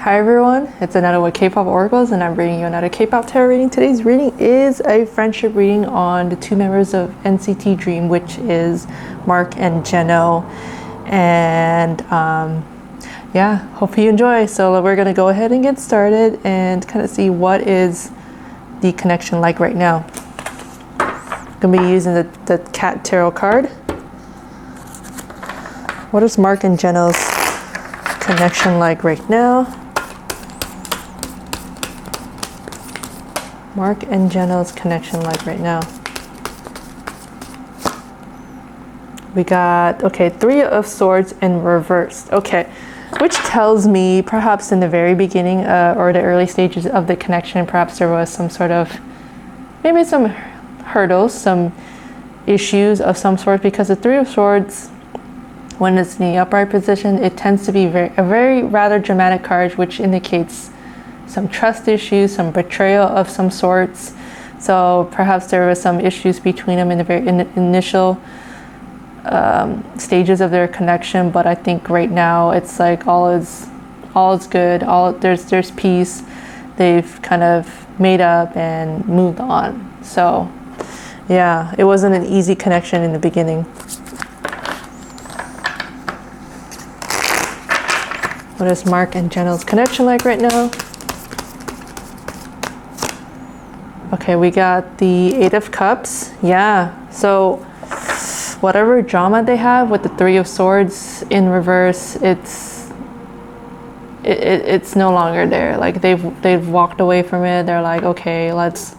Hi everyone, it's Jeno with Kpop Oracles and I'm bringing you another Kpop tarot reading. Today's reading is a friendship reading on the two members of NCT Dream, which is Mark and Jeno. And yeah, hope you enjoy. So we're gonna go ahead and get started and kind of see what is the connection like right now. I'm gonna be using the cat tarot card. What is Mark and Jeno's connection like right now? Mark and Jeno's connection like right now. We got, okay, Three of Swords in reversed. Okay, which tells me perhaps in the very beginning or the early stages of the connection, perhaps there was some sort of, maybe some hurdles, some issues of some sort, because the Three of Swords, when it's in the upright position, it tends to be a very rather dramatic card, which indicates some trust issues, some betrayal of some sorts. So perhaps there was some issues between them in the very initial stages of their connection. But I think right now it's like all is good. There's peace. They've kind of made up and moved on. So yeah, it wasn't an easy connection in the beginning. What is Mark and Jeno's connection like right now? Okay, we got the Eight of Cups. Yeah, so whatever drama they have with the Three of Swords in reverse, it's no longer there. Like they've walked away from it. They're like, okay, let's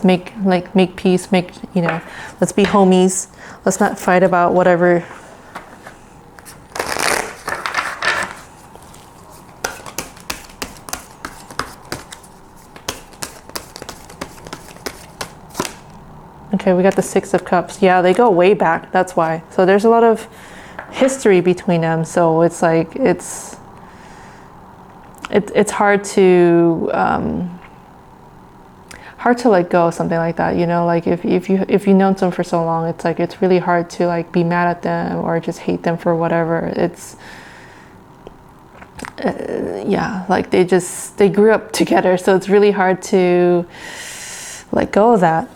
make peace. Let's be homies. Let's not fight about whatever. Okay, we got the Six of Cups. Yeah, they go way back. That's why. So there's a lot of history between them. So it's like it's hard to let go of something like that. You know, like if you've known someone for so long, it's like it's really hard to like be mad at them or just hate them for whatever. It's yeah, like they grew up together, so it's really hard to let go of that.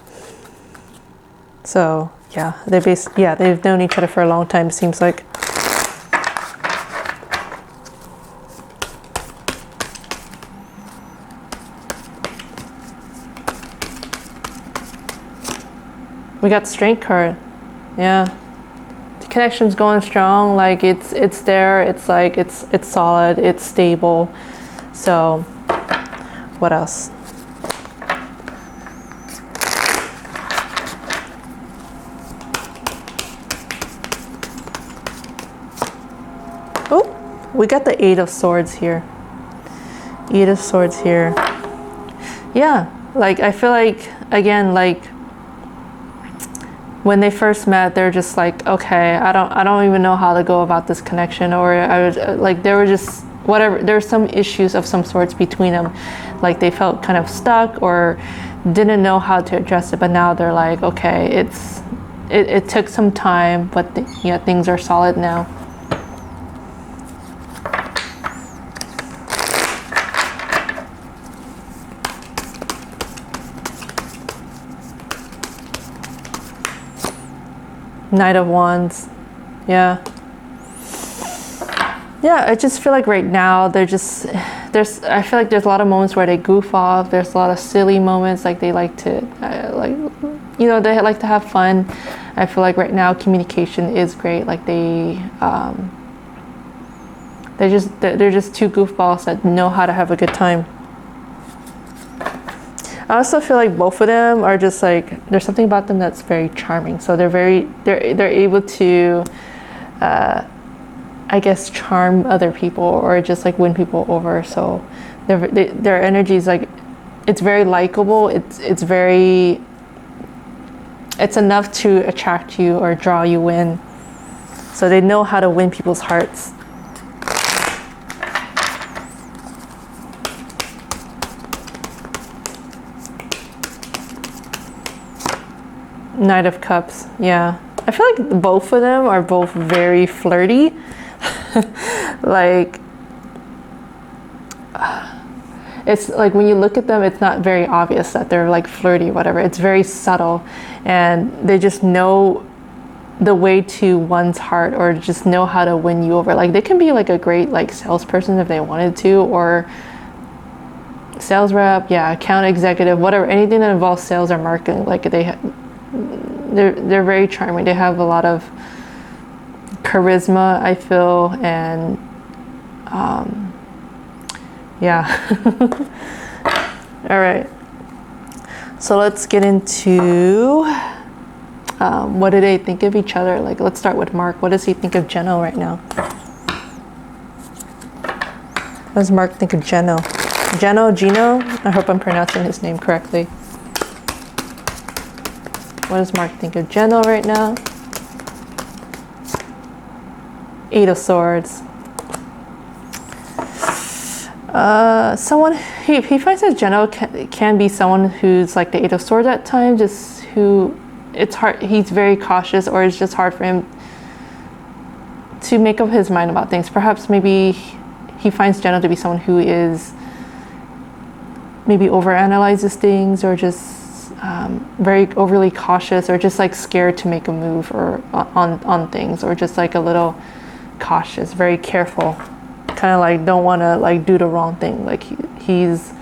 So yeah, they've known each other for a long time, it seems like. We got Strength card. Yeah, the connection's going strong. Like it's there. It's like it's solid. It's stable. So what else? We got the Eight of Swords here. Eight of Swords here. Yeah, like I feel like, again, like when they first met, they're just like, okay, I don't even know how to go about this connection, or I was like, there were just whatever, there were some issues of some sorts between them. Like they felt kind of stuck or didn't know how to address it, but now they're like, okay, it took some time, but yeah, things are solid now. Knight of Wands. Yeah, I just feel like right now I feel like there's a lot of moments where they goof off. There's a lot of silly moments, like they like to they like to have fun. I feel like right now communication is great. Like they're just two goofballs that know how to have a good time. I also feel like both of them are just like, there's something about them that's very charming. So they're able to, I guess, charm other people or just like win people over. So their energy is like, it's very likable. It's enough to attract you or draw you in. So they know how to win people's hearts. Knight of Cups. Yeah, I feel like both of them are both very flirty. Like it's like when you look at them, it's not very obvious that they're like flirty, whatever. It's very subtle, and they just know the way to one's heart, or just know how to win you over. Like they can be like a great like salesperson if they wanted to, or sales rep, yeah, account executive, whatever, anything that involves sales or marketing. Like they're very charming. They have a lot of charisma, I feel, and yeah. All right, so let's get into what do they think of each other. Like, let's start with Mark. What does he think of Jeno right now? What does Mark think of Jeno? Jeno? I hope I'm pronouncing his name correctly. What does Mark think of Jeno right now? 8 of Swords. Someone, he finds that Jeno can be someone who's like the 8 of Swords at times, just who, it's hard, he's very cautious, or it's just hard for him to make up his mind about things. Perhaps maybe he finds Jeno to be someone who is maybe overanalyzes things, or just very overly cautious, or just like scared to make a move or on things, or just like a little cautious, very careful, kind of like don't want to like do the wrong thing. Like he's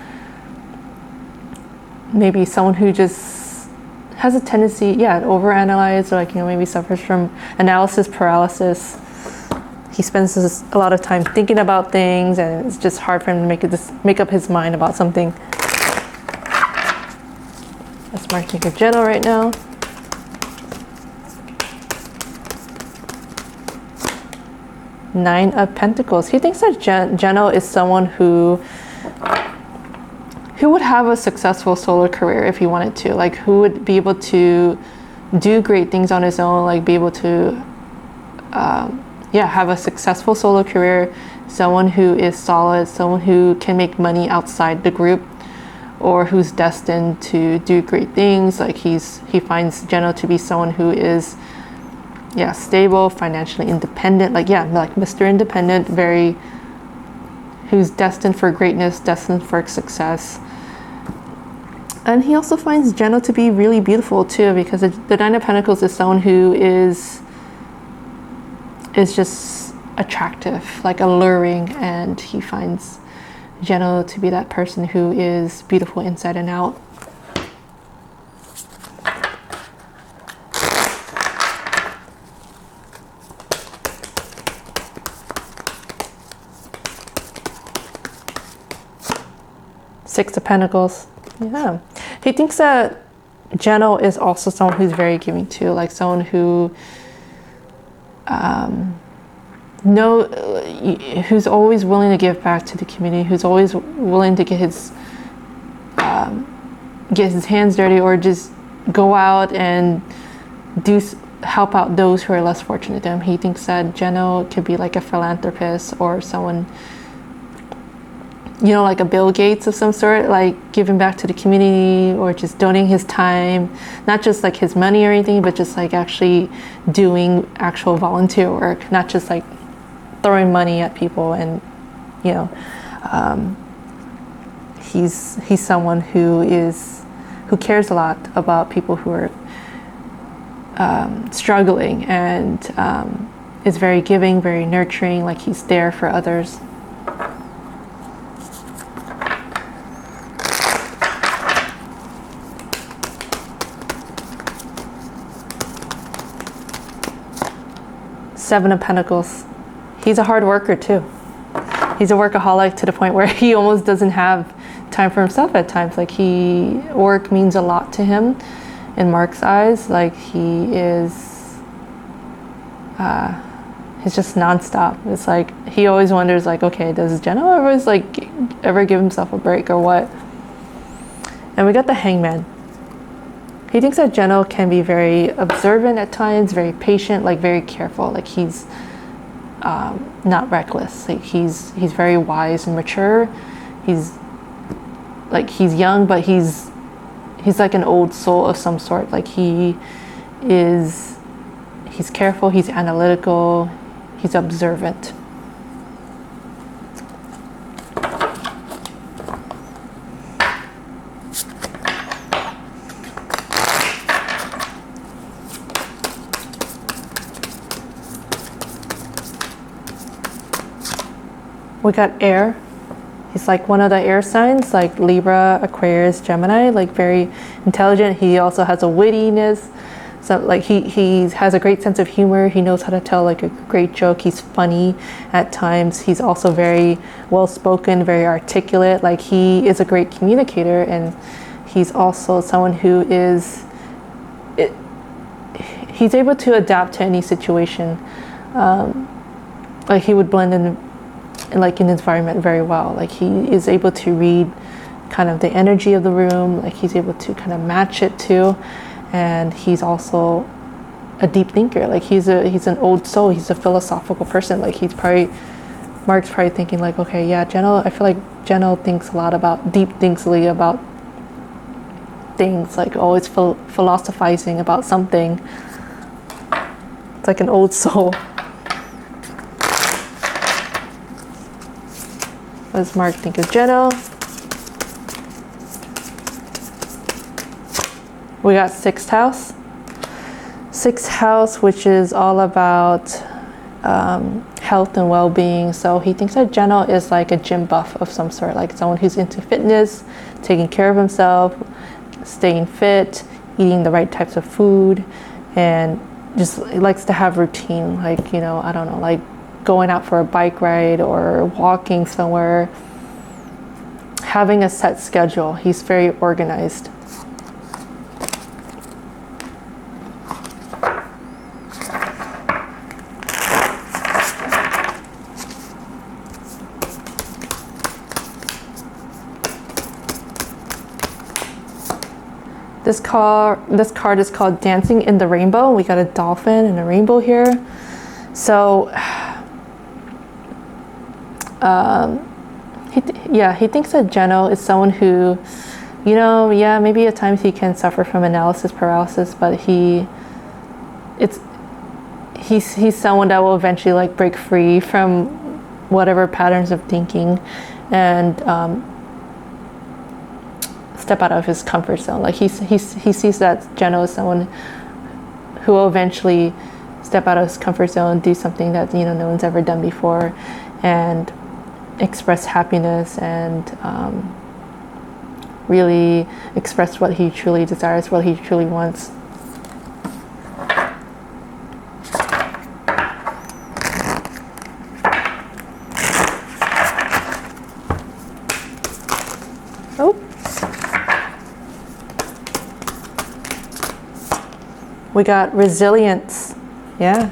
maybe someone who just has a tendency, yeah, to overanalyze, or like, you know, maybe suffers from analysis paralysis. He spends a lot of time thinking about things, and it's just hard for him to make up his mind about something. That's Mark think of Jeno right now. Nine of Pentacles. He thinks that Jeno is someone who would have a successful solo career if he wanted to. Like, who would be able to do great things on his own, like be able to yeah, have a successful solo career, someone who is solid, someone who can make money outside the group, or who's destined to do great things. Like he finds Jeno to be someone who is, yeah, stable, financially independent, like, yeah, like Mr. Independent, who's destined for greatness, destined for success. And he also finds Jeno to be really beautiful too, because the Nine of Pentacles is someone who is just attractive, like alluring, and he finds Jeno to be that person who is beautiful inside and out. Six of Pentacles. Yeah. He thinks that Jeno is also someone who's very giving too, like someone who who's always willing to give back to the community, who's always willing to get his hands dirty, or just go out and help out those who are less fortunate than him. He thinks that Jeno could be like a philanthropist, or someone, you know, like a Bill Gates of some sort, like giving back to the community, or just donating his time, not just like his money or anything, but just like actually doing actual volunteer work, not just like throwing money at people. And, you know, he's someone who cares a lot about people who are struggling, and is very giving, very nurturing, like he's there for others. Seven of Pentacles. He's a hard worker too. He's a workaholic to the point where he almost doesn't have time for himself at times. Like work means a lot to him in Mark's eyes. Like he's just nonstop. It's like he always wonders, like, okay, does Jeno ever give himself a break or what? And we got the Hangman. He thinks that Jeno can be very observant at times, very patient, like very careful. Like he's not reckless. Like he's very wise and mature. He's young, but he's like an old soul of some sort. Like he's careful, he's analytical, he's observant. We got air. He's like one of the air signs, like Libra, Aquarius, Gemini, like very intelligent. He also has a wittiness. So like he has a great sense of humor. He knows how to tell like a great joke. He's funny at times. He's also very well spoken, very articulate. Like he is a great communicator, and he's also someone who is he's able to adapt to any situation. Like he would blend in like an environment very well. Like he is able to read kind of the energy of the room. Like he's able to kind of match it too. And he's also a deep thinker. Like he's an old soul. He's a philosophical person. Like Mark's probably thinking like, okay, yeah, Jeno, I feel like Jeno thinks a lot about, thinks about things, like always philosophizing about something. It's like an old soul. What does Mark think of Jeno? We got sixth house. Sixth house, which is all about health and well-being. So he thinks that Jeno is like a gym buff of some sort, like someone who's into fitness, taking care of himself, staying fit, eating the right types of food, and just likes to have routine. Like, you know, I don't know, like going out for a bike ride or walking somewhere, having a set schedule. He's very organized. This card is called Dancing in the Rainbow. We got a dolphin and a rainbow here. So, he thinks that Jeno is someone who, you know, yeah, maybe at times he can suffer from analysis paralysis, but he's someone that will eventually like break free from whatever patterns of thinking and step out of his comfort zone. Like he sees that Jeno is someone who will eventually step out of his comfort zone, do something that, you know, no one's ever done before, and express happiness and really express what he truly desires, what he truly wants. Oh. We got resilience. Yeah.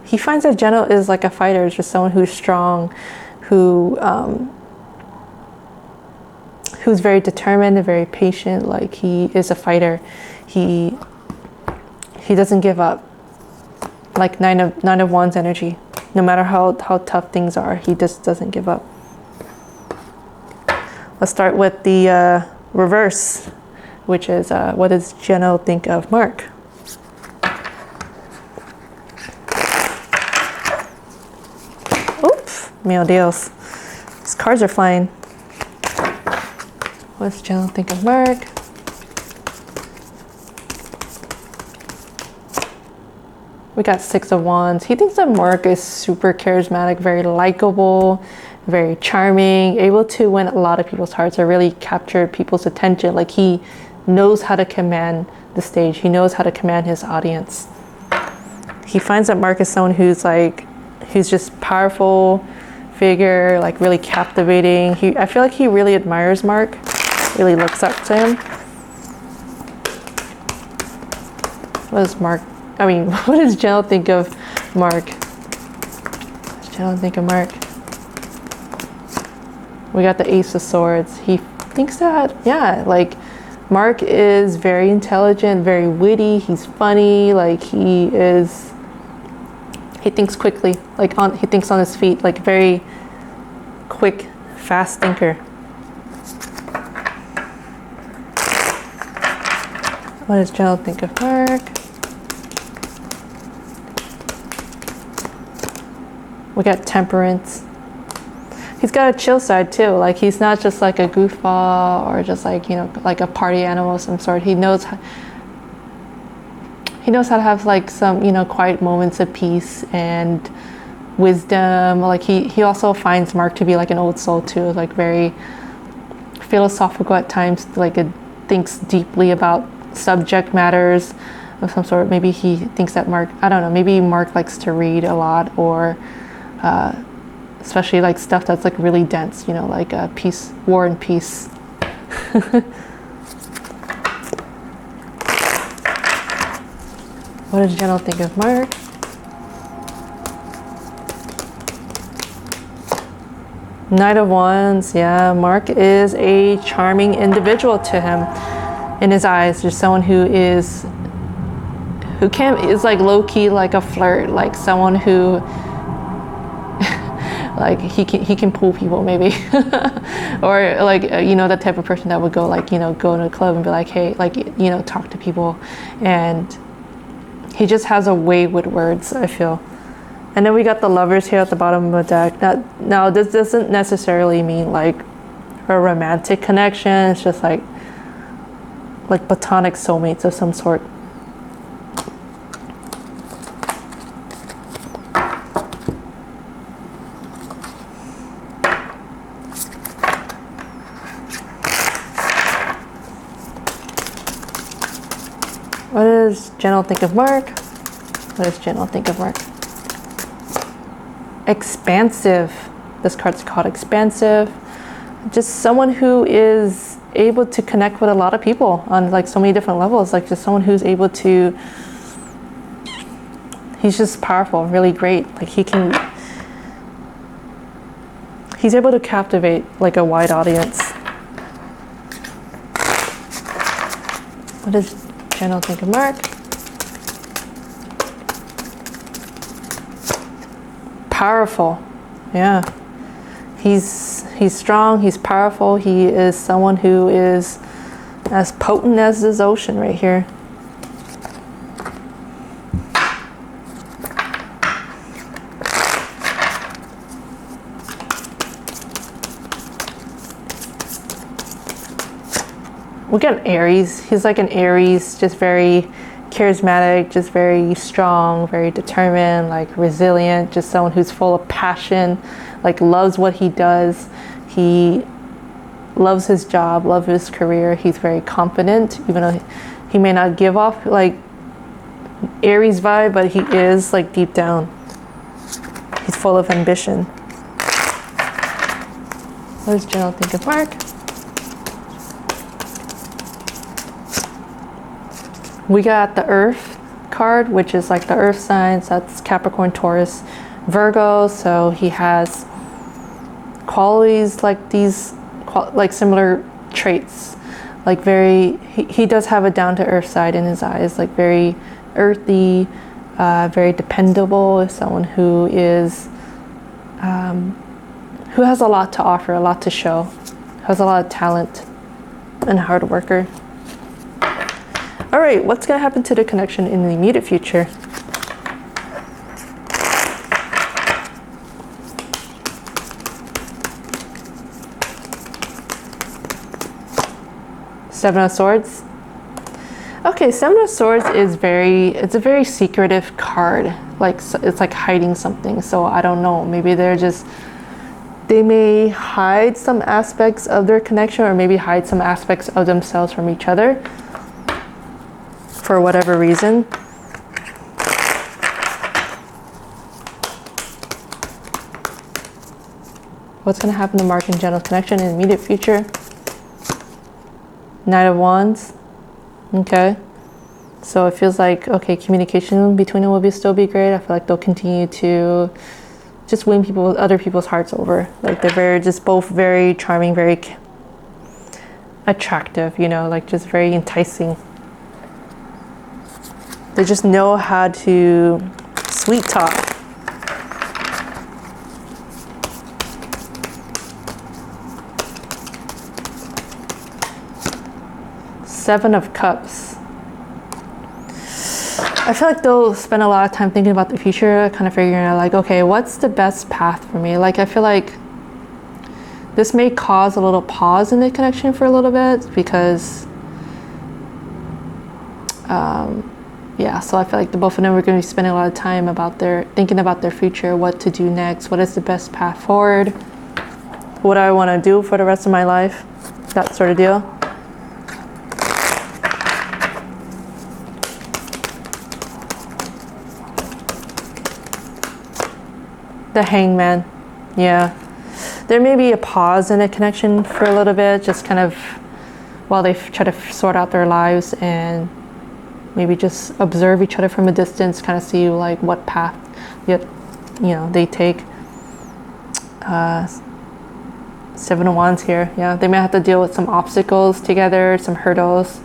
He finds that Jeno is like a fighter. It's just someone who's strong, who's very determined and very patient. Like he is a fighter. He doesn't give up. Like nine of wands energy. No matter how tough things are, he just doesn't give up. Let's start with the reverse, which is what does Jeno think of Mark? Oops, meu Dios. These cards are flying. What does Jeno think of Mark? We got Six of Wands. He thinks that Mark is super charismatic, very likable, very charming, able to win a lot of people's hearts or really capture people's attention. Like he knows how to command the stage. He knows how to command his audience. He finds that Mark is someone who's just powerful figure, like really captivating. I feel like he really admires Mark, really looks up to him. What does Jeno think of Mark? What does Jeno think of Mark? We got the Ace of Swords. He thinks that, yeah, like Mark is very intelligent, very witty. He's funny. Like he thinks quickly. He thinks on his feet. Like very quick, fast thinker. What does Jeno think of Mark? We got Temperance. He's got a chill side too. Like he's not just like a goofball or just like, you know, like a party animal of some sort. He knows how to have like some, you know, quiet moments of peace and wisdom. Like he also finds Mark to be like an old soul too, like very philosophical at times, like it thinks deeply about subject matters of some sort. Maybe he thinks that Mark, I don't know, maybe Mark likes to read a lot, or especially like stuff that's like really dense, you know, like peace, war and peace. What does Jeno think of Mark? Knight of Wands, yeah, Mark is a charming individual to him in his eyes. Just someone who is like low-key like a flirt, like someone who like he can pull people maybe. Or like you know, the type of person that would go like, you know, go to a club and be like, hey, like, you know, talk to people, and he just has a way with words, I feel. And then we got the Lovers here at the bottom of the deck. Now this doesn't necessarily mean like a romantic connection. It's just like platonic soulmates of some sort. What does Jeno think of Mark? What does Jeno think of Mark? Expansive. This card's called expansive. Just someone who is able to connect with a lot of people on like so many different levels. Like just someone who's able to, he's just powerful, really great. Like he's able to captivate like a wide audience. What does Jeno think of Mark? Powerful. Yeah, he's strong, he's powerful, he is someone who is as potent as this ocean right here. We got Aries. He's like an Aries, just very charismatic, just very strong, very determined, like resilient, just someone who's full of passion, like loves what he does. He loves his job, loves his career. He's very confident, even though he may not give off like Aries vibe, but he is like deep down. He's full of ambition. What does Jeno think of Mark? We got the Earth card, which is like the Earth signs. That's Capricorn, Taurus, Virgo. So he has qualities like these, like similar traits. Like he does have a down-to-earth side in his eyes, like very earthy, very dependable. Someone who is, who has a lot to offer, a lot to show, has a lot of talent, and a hard worker. All right, what's going to happen to the connection in the immediate future? Seven of Swords. Okay, Seven of Swords is it's a very secretive card. Like it's like hiding something. So I don't know, maybe they may hide some aspects of their connection, or maybe hide some aspects of themselves from each other, for whatever reason. What's going to happen to Mark and Jeno's connection in the immediate future? Knight of Wands. Okay. So it feels like, okay, communication between them will still be great. I feel like they'll continue to just win other people's hearts over. Like they're just both very charming, very attractive, you know, like just very enticing. They just know how to sweet talk. Seven of Cups. I feel like they'll spend a lot of time thinking about the future, kind of figuring out like, okay, what's the best path for me? Like I feel like this may cause a little pause in the connection for a little bit, because yeah, so I feel like the both of them are going to be spending a lot of time thinking about their future, what to do next, what is the best path forward, what I want to do for the rest of my life, that sort of deal. The Hangman, yeah. There may be a pause in a connection for a little bit, just kind of while they try to sort out their lives and maybe just observe each other from a distance, kind of see like what path they take. 7 of Wands here, yeah. They may have to deal with some obstacles together, some hurdles.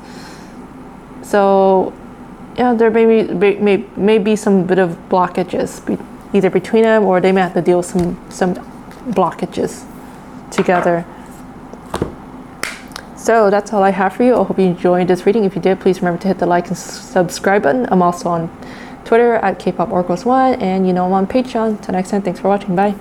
So yeah, there may be some bit of blockages either between them, or they may have to deal with some blockages together. So that's all I have for you. I hope you enjoyed this reading. If you did, please remember to hit the like and subscribe button. I'm also on Twitter at 𝕂𝕡𝕠𝕡1, and I'm on Patreon. Till next time, thanks for watching. Bye.